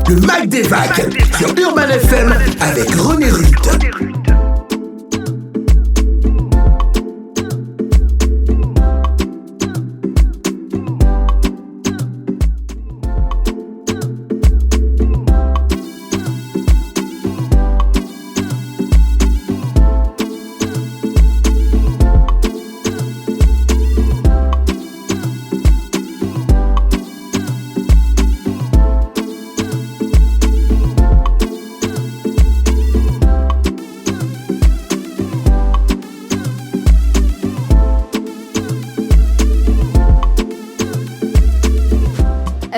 Le Mag des Vagues sur Urban FM avec René Rutte.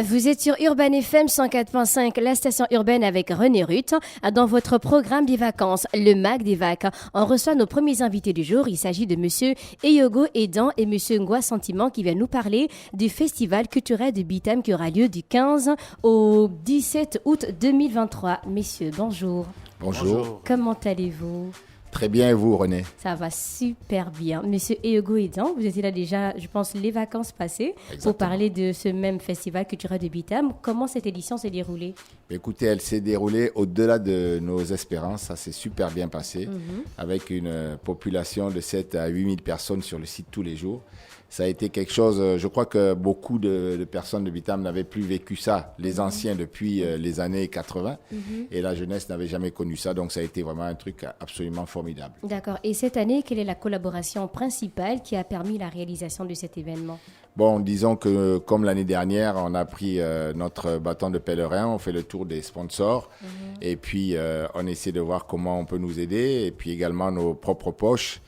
Vous êtes sur Urban FM 104.5, la station urbaine avec René Rutte. Dans votre programme des vacances, le Mag des Vagues, on reçoit nos premiers invités du jour. Il s'agit de Monsieur Eyogo Edan et Monsieur Ngwa Sentiment qui viennent nous parler du festival culturel de Bitam qui aura lieu du 15 au 17 août 2023. Messieurs, bonjour. Bonjour. Comment allez-vous ? Très bien, et vous, René? Ça va super bien. Monsieur Eyogo Edan, vous étiez là déjà, je pense, les vacances passées. Exactement. Pour parler de ce même festival culturel de Bitam. Comment cette édition s'est déroulée? Écoutez, elle s'est déroulée au-delà de nos espérances. Ça s'est super bien passé, avec une population de 7 à 8 000 personnes sur le site tous les jours. Ça a été quelque chose, je crois que beaucoup de personnes de Bitam n'avaient plus vécu ça, les anciens depuis les années 80, et la jeunesse n'avait jamais connu ça, donc ça a été vraiment un truc absolument formidable. D'accord. Et cette année, quelle est la collaboration principale qui a permis la réalisation de cet événement? Bon, disons que comme l'année dernière, on a pris notre bâton de pèlerin, on fait le tour des sponsors, et puis on essaie de voir comment on peut nous aider, et puis également nos propres poches.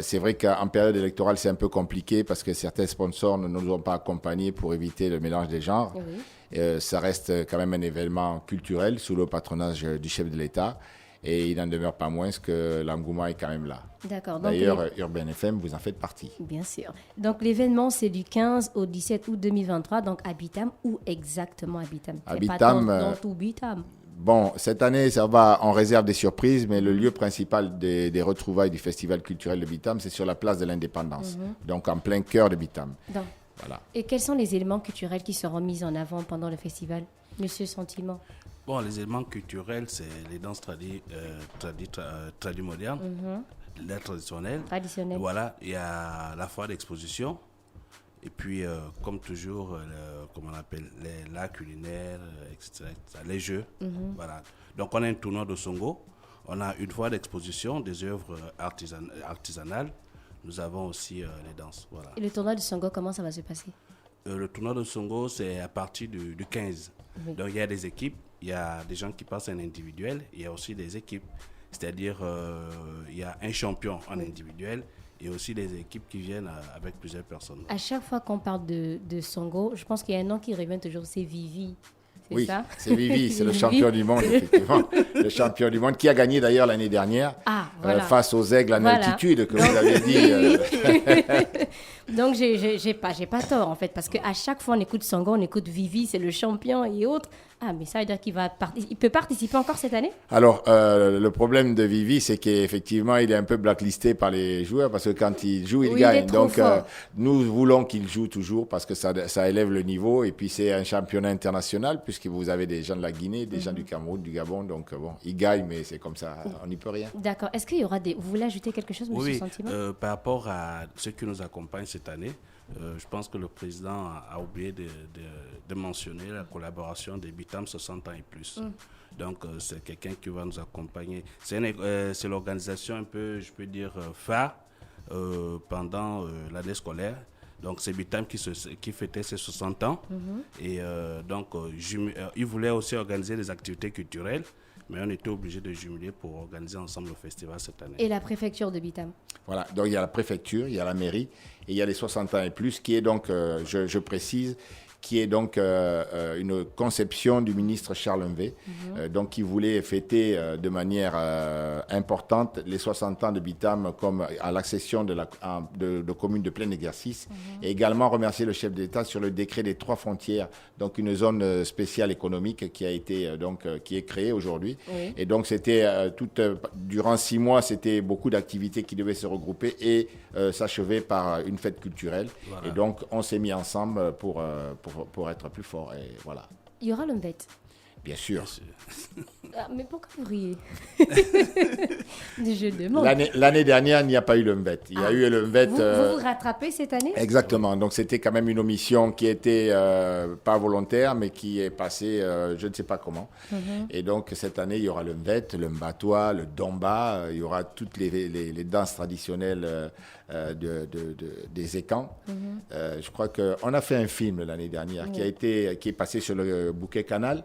C'est vrai qu'en période électorale, c'est un peu compliqué parce que certains sponsors ne nous ont pas accompagnés pour éviter le mélange des genres. Oui. Ça reste quand même un événement culturel sous le patronage du chef de l'État et il n'en demeure pas moins que l'engouement est quand même là. D'accord. D'ailleurs, Urban FM, vous en faites partie. Bien sûr. Donc l'événement, c'est du 15 au 17 août 2023, donc à Bitam. Où exactement à Bitam? À Bitam. Dans tout Bitam. Bon, cette année, ça va, on réserve des surprises, mais le lieu principal des retrouvailles du Festival culturel de Bitam, c'est sur la place de l'Indépendance, donc en plein cœur de Bitam. Donc, voilà. Et quels sont les éléments culturels qui seront mis en avant pendant le festival, Monsieur Sentiment? Bon, les éléments culturels, c'est les danses modernes, les traditionnelles. Voilà, il y a la foire d'exposition. Et puis, comme toujours, comment on appelle, l'art culinaire, etc., les jeux. Voilà. Donc, on a un tournoi de Songo. On a une foire d'exposition des œuvres artisanales. Nous avons aussi les danses. Voilà. Et le tournoi de Songo, comment ça va se passer? Le tournoi de Songo, c'est à partir du 15. Oui. Donc, il y a des équipes. Il y a des gens qui passent en individuel. Il y a aussi des équipes. C'est-à-dire, il y a un champion en individuel. Et aussi des équipes qui viennent avec plusieurs personnes. À chaque fois qu'on parle de Songo, je pense qu'il y a un nom qui revient toujours, c'est Vivi. Oui, ça? C'est Vivi, c'est le champion du monde, effectivement. Le champion du monde qui a gagné d'ailleurs l'année dernière face aux aigles en altitude, que vous avez dit. Donc, j'ai pas tort, en fait, parce qu'à chaque fois on écoute Songo, on écoute Vivi, c'est le champion et autres. Ah, mais ça veut dire qu'il peut participer encore cette année? Alors, le problème de Vivi, c'est qu'effectivement, il est un peu blacklisté par les joueurs parce que quand il joue, il gagne. Donc, nous voulons qu'il joue toujours parce que ça élève le niveau. Et puis, c'est un championnat international puisque vous avez des gens de la Guinée, des gens du Cameroun, du Gabon. Donc, bon, il gagne, mais c'est comme ça, on n'y peut rien. D'accord. Est-ce qu'il y aura Vous voulez ajouter quelque chose, M. Sentiment? Par rapport à ceux qui nous accompagnent cette année, je pense que le président a oublié de mentionner la collaboration des Bitam 60 ans et plus. Donc, c'est quelqu'un qui va nous accompagner. C'est l'organisation un peu, je peux dire, phare pendant l'année scolaire. Donc, c'est Bitam qui fêtait ses 60 ans. Et donc, il voulait aussi organiser des activités culturelles. Mais on était obligé de jumeler pour organiser ensemble le festival cette année. Et la préfecture de Bitam? Voilà, donc il y a la préfecture, il y a la mairie et il y a les 60 ans et plus qui est donc, je précise, qui est donc une conception du ministre Charles Mvé, donc qui voulait fêter de manière importante les 60 ans de Bitam comme à l'accession de communes de plein exercice, et également remercier le chef d'État sur le décret des 3 frontières, donc une zone spéciale économique qui a été qui est créée aujourd'hui. Oui. Et donc c'était durant 6 mois, c'était beaucoup d'activités qui devaient se regrouper et s'achever par une fête culturelle. Voilà. Et donc on s'est mis ensemble pour être plus fort. Et voilà. Il y aura l'Umbet. Bien sûr. Bien sûr. Ah, mais pourquoi vous riez? Je demande. L'année dernière, il n'y a pas eu le MVET. Il y a eu le MVET. Vous rattrapez cette année? Exactement. Donc, c'était quand même une omission qui était pas volontaire, mais qui est passée, je ne sais pas comment. Et donc, cette année, il y aura le MVET, le Mbatois, le Domba. Il y aura toutes les danses traditionnelles des Écans. Je crois qu'on a fait un film l'année dernière qui est passé sur le Bouquet Canal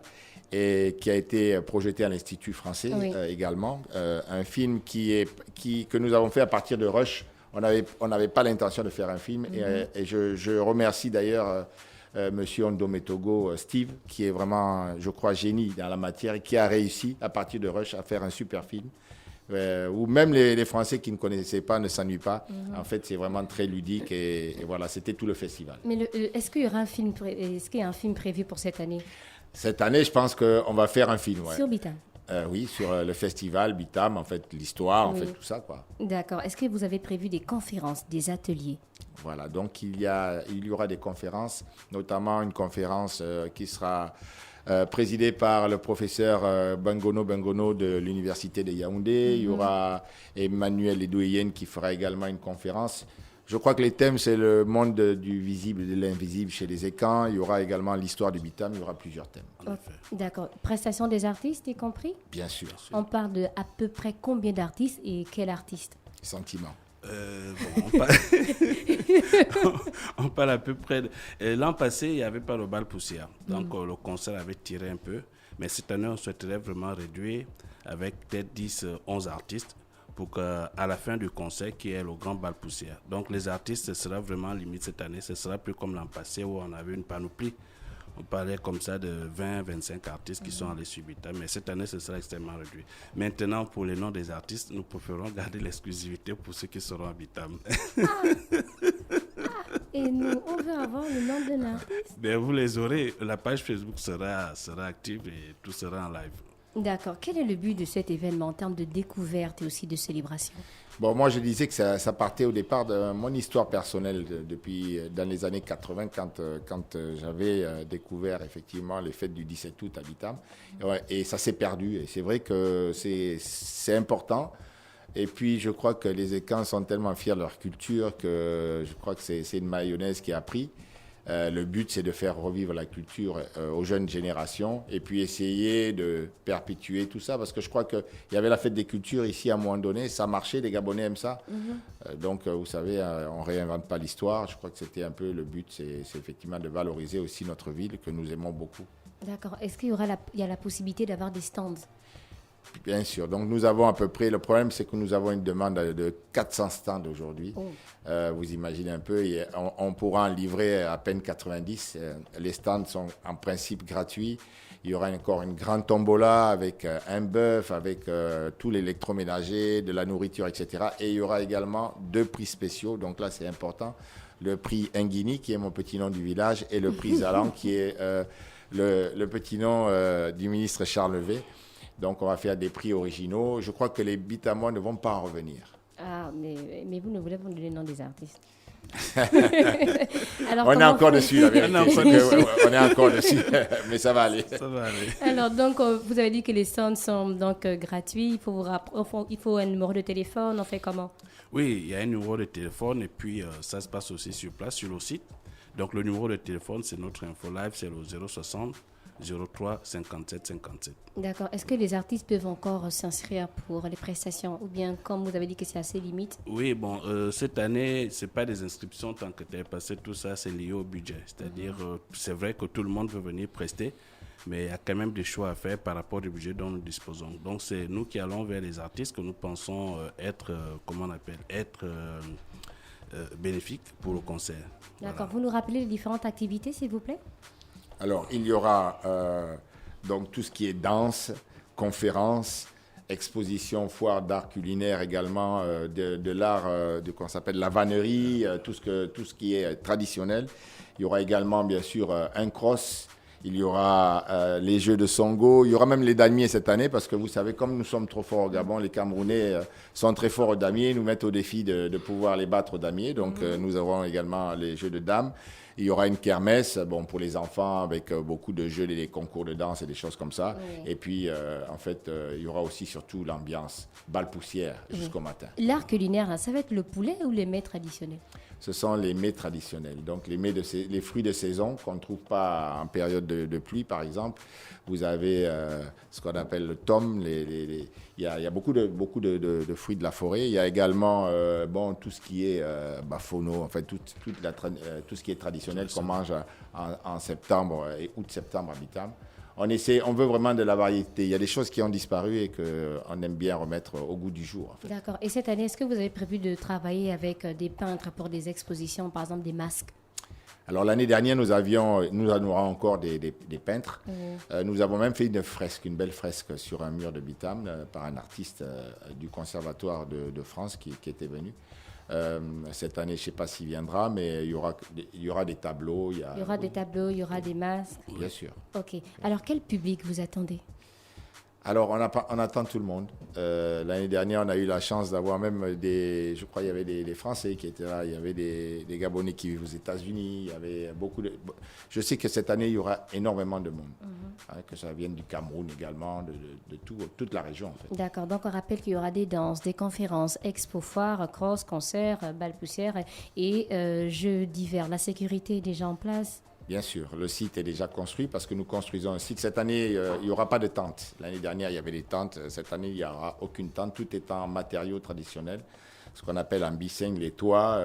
et qui a été projeté à l'Institut français également. Un film que nous avons fait à partir de Rush. On n'avait pas l'intention de faire un film. Et je remercie d'ailleurs Monsieur Ondometogo, Steve, qui est vraiment, je crois, génie dans la matière et qui a réussi à partir de Rush à faire un super film. Où même les Français qui ne connaissaient pas ne s'ennuient pas. En fait, c'est vraiment très ludique et voilà, c'était tout le festival. Mais est-ce qu'il y aura est-ce qu'il y a un film prévu pour cette année? Cette année, je pense qu'on va faire un film. Sur Bitam? Oui, sur le festival Bitam, en fait, l'histoire, en fait, tout ça, quoi. D'accord. Est-ce que vous avez prévu des conférences, des ateliers? Voilà, donc il y aura des conférences, notamment une conférence qui sera présidée par le professeur Bengono de l'Université de Yaoundé. Il y aura Emmanuel Edouyen qui fera également une conférence. Je crois que les thèmes, c'est le monde du visible et de l'invisible chez les Écans. Il y aura également l'histoire du Bitam. Il y aura plusieurs thèmes. D'accord. Prestation des artistes, y compris? Bien sûr. On parle de à peu près combien d'artistes et quel artiste? Sentiment. On parle à peu près. L'an passé, il n'y avait pas le bal poussière. Donc, le concert avait tiré un peu. Mais cette année, on souhaiterait vraiment réduire avec peut-être 10, 11 artistes pour qu'à la fin du concert, qui est le grand bal poussière. Donc, les artistes, ce sera vraiment limite cette année. Ce sera plus comme l'an passé où on avait une panoplie. On parlait comme ça de 20, 25 artistes qui sont allés sur Bitam, mais cette année, ce sera extrêmement réduit. Maintenant, pour les noms des artistes, nous préférons garder l'exclusivité pour ceux qui seront à Bitam. Et nous, on veut avoir le nom de l'artiste? Ben, vous les aurez. La page Facebook sera active et tout sera en live. D'accord. Quel est le but de cet événement en termes de découverte et aussi de célébration? Bon, moi, je disais que ça partait au départ de mon histoire personnelle depuis dans les années 80, quand j'avais découvert effectivement les fêtes du 17 août à Bitam. Et ça s'est perdu. Et c'est vrai que c'est important. Et puis, je crois que les Écans sont tellement fiers de leur culture que je crois que c'est une mayonnaise qui a pris. Le but, c'est de faire revivre la culture aux jeunes générations et puis essayer de perpétuer tout ça. Parce que je crois qu'il y avait la fête des cultures ici à un moment donné. Ça marchait, les Gabonais aiment ça. Donc, vous savez, on ne réinvente pas l'histoire. Je crois que c'était un peu le but, c'est effectivement de valoriser aussi notre ville que nous aimons beaucoup. D'accord. Est-ce qu'il y a la possibilité d'avoir des stands? Bien sûr. Donc, nous avons à peu près... Le problème, c'est que nous avons une demande de 400 stands aujourd'hui. Vous imaginez un peu, on pourra en livrer à peine 90. Les stands sont en principe gratuits. Il y aura encore une grande tombola avec un bœuf, avec tout l'électroménager, de la nourriture, etc. Et il y aura également 2 prix spéciaux. Donc là, c'est important. Le prix Nguini, qui est mon petit nom du village, et le prix Zalan, qui est le petit nom du ministre Charles Levé. Donc, on va faire des prix originaux. Je crois que les Bitamois ne vont pas en revenir. Ah, mais vous ne voulez pas me donner le nom des artistes. Alors, on est encore dessus, la vérité. On est encore dessus, mais ça va aller. Ça va aller. Alors, donc, vous avez dit que les stands sont donc gratuits. Il faut un numéro de téléphone. On fait comment? Oui, il y a un numéro de téléphone et puis ça se passe aussi sur place, sur le site. Donc, le numéro de téléphone, c'est notre info live, c'est le 060 03 57 57. D'accord. Est-ce que les artistes peuvent encore s'inscrire pour les prestations ou bien, comme vous avez dit que c'est assez limite? Oui, bon, cette année, ce n'est pas des inscriptions tant que tel, parce que tout ça, c'est lié au budget. C'est-à-dire, c'est vrai que tout le monde veut venir prester, mais il y a quand même des choix à faire par rapport au budget dont nous disposons. Donc, c'est nous qui allons vers les artistes que nous pensons être bénéfiques pour le concert. D'accord. Voilà. Vous nous rappelez les différentes activités, s'il vous plaît? Alors, il y aura donc tout ce qui est danse, conférences, exposition, foire d'art culinaire également, de l'art qu'on s'appelle la vannerie, tout ce qui est traditionnel. Il y aura également, bien sûr, un cross. Il y aura les jeux de Songo. Il y aura même les damiers cette année parce que vous savez, comme nous sommes trop forts au Gabon, les Camerounais sont très forts au damier. Ils nous mettent au défi de pouvoir les battre au damier. Donc, nous aurons également les jeux de dames. Il y aura une kermesse, bon, pour les enfants, avec beaucoup de jeux, des concours de danse et des choses comme ça. Oui. Et puis, en fait, il y aura aussi surtout l'ambiance, bal poussière jusqu'au matin. L'art culinaire, ça va être le poulet ou les mets traditionnels? Ce sont les mets traditionnels. Donc, les fruits de saison qu'on ne trouve pas en période de pluie, par exemple. Vous avez ce qu'on appelle le thom. Il y a beaucoup de fruits de la forêt. Il y a également tout ce qui est bafono, en fait, tout ce qui est traditionnel qu'on mange en septembre et août-septembre à Bitam. On veut vraiment de la variété. Il y a des choses qui ont disparu et qu'on aime bien remettre au goût du jour. En fait. D'accord. Et cette année, est-ce que vous avez prévu de travailler avec des peintres pour des expositions, par exemple des masques? Alors l'année dernière, nous aurons encore des peintres. Nous avons même fait une belle fresque sur un mur de Bitam par un artiste du Conservatoire de France qui était venu. Cette année, je ne sais pas s'il viendra, mais il y aura des tableaux. Il y aura des tableaux, il y aura des masques. Bien sûr. Ok. Alors, quel public vous attendez? Alors, on attend tout le monde. L'année dernière, on a eu la chance d'avoir même je crois qu'il y avait des Français qui étaient là, il y avait des Gabonais qui vivent aux États-Unis, il y avait je sais que cette année, il y aura énormément de monde, que ça vienne du Cameroun également, de toute la région en fait. D'accord, donc on rappelle qu'il y aura des danses, des conférences, expos, foires, cross, concerts, bal poussière et jeux divers. La sécurité est déjà en place? Bien sûr, le site est déjà construit parce que nous construisons un site. Cette année, il n'y aura pas de tente. L'année dernière, il y avait des tentes. Cette année, il n'y aura aucune tente. Tout est en matériaux traditionnels, ce qu'on appelle en bissing, les toits.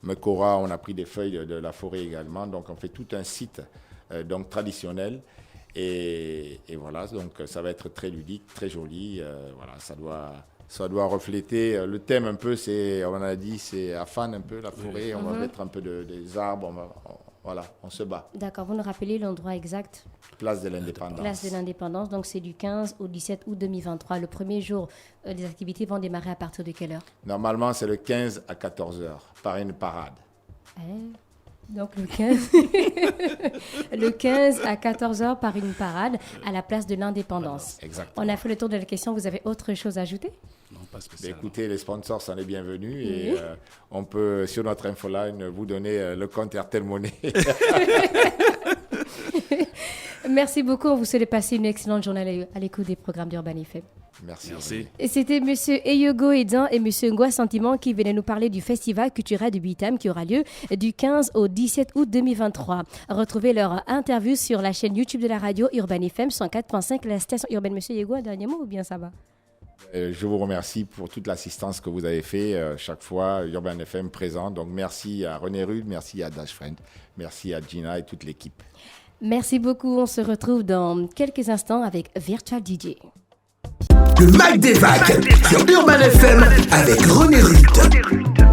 Mekora, on a pris des feuilles de la forêt également. Donc, on fait tout un site donc traditionnel. Et voilà, donc ça va être très ludique, très joli. Voilà, ça doit refléter le thème un peu. On a dit, c'est Afan un peu, la forêt. On va mettre un peu des arbres. Voilà, on se bat. D'accord, vous nous rappelez l'endroit exact? Place de l'Indépendance. Place de l'Indépendance, donc c'est du 15 au 17 août 2023. Le premier jour, les activités vont démarrer à partir de quelle heure? Normalement, c'est le 15 à 14h, par une parade. Donc le 15, le 15 à 14h par une parade à la place de l'Indépendance. Exactement. On a fait le tour de la question. Vous avez autre chose à ajouter? Non, pas spécialement. Écoutez, les sponsors sont les bienvenus et on peut, sur notre infoline, vous donner le compte RTL Monnaie. Merci beaucoup. On vous souhaite de passer une excellente journée à l'écoute des programmes d'Urban FM. Merci. Et c'était M. Eyogo Edan et M. Ngwa Sentiment qui venaient nous parler du festival culturel de Bitam qui aura lieu du 15 au 17 août 2023. Retrouvez leur interview sur la chaîne YouTube de la radio Urban FM 104.5, la station urbaine. M. Eyogo, un dernier mot ou bien ça va? Je vous remercie pour toute l'assistance que vous avez fait chaque fois, Urban FM présent. Donc merci à René Rude, merci à Dash Friend, merci à Gina et toute l'équipe. Merci beaucoup. On se retrouve dans quelques instants avec Virtual DJ. Le Mag des Vagues sur Urban FM avec René Rude.